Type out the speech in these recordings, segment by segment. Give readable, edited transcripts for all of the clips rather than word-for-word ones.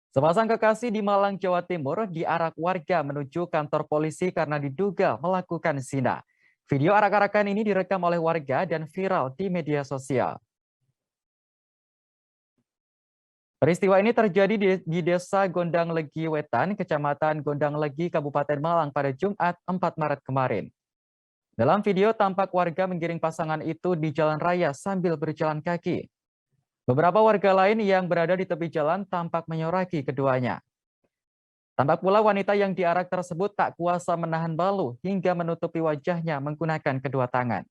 Sepasang kekasih di Malang, Jawa Timur diarak warga menuju kantor polisi karena diduga melakukan zina. Video arak-arakan ini direkam oleh warga dan viral di media sosial. Peristiwa ini terjadi di Desa Gondang Legi Wetan, Kecamatan Gondang Legi, Kabupaten Malang pada Jumat 4 Maret kemarin. Dalam video tampak warga menggiring pasangan itu di jalan raya sambil berjalan kaki. Beberapa warga lain yang berada di tepi jalan tampak menyoraki keduanya. Tampak pula wanita yang diarak tersebut tak kuasa menahan malu hingga menutupi wajahnya menggunakan kedua tangan.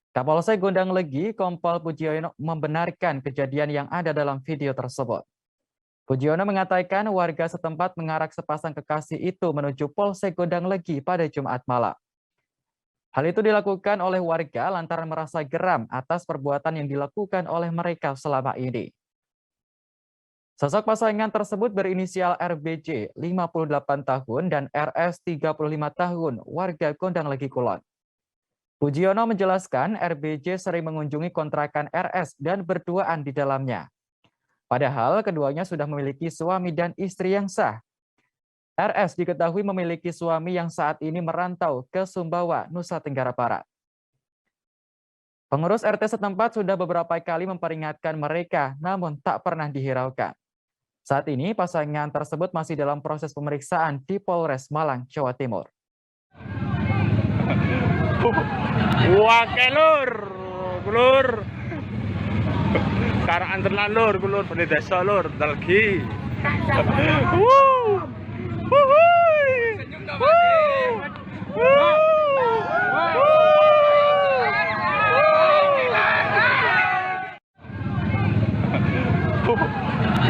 Kapolsek Gondang Legi, Kompol Pujiono membenarkan kejadian yang ada dalam video tersebut. Pujiono mengatakan warga setempat mengarak sepasang kekasih itu menuju Polsek Gondang Legi pada Jumat malam. Hal itu dilakukan oleh warga lantaran merasa geram atas perbuatan yang dilakukan oleh mereka selama ini. Sosok pasangan tersebut berinisial RBJ, 58 tahun, dan RS, 35 tahun, warga Gondang Legi Kulon. Pujiono menjelaskan RBJ sering mengunjungi kontrakan RS dan berduaan di dalamnya. Padahal keduanya sudah memiliki suami dan istri yang sah. RS diketahui memiliki suami yang saat ini merantau ke Sumbawa, Nusa Tenggara Barat. Pengurus RT setempat sudah beberapa kali memperingatkan mereka, namun tak pernah dihiraukan. Saat ini pasangan tersebut masih dalam proses pemeriksaan di Polres Malang, Jawa Timur. Wake lur, karaan tenan lur, pada desa lur, dalgi.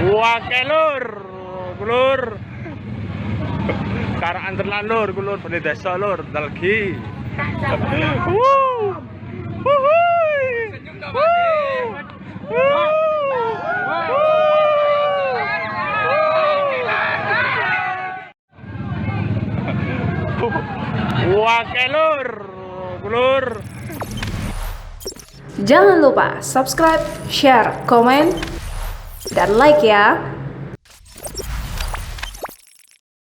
Wake lur, karaan tenan lur, pada desa lur, dalgi. Wake lur. Jangan lupa subscribe, share, komen, dan like ya.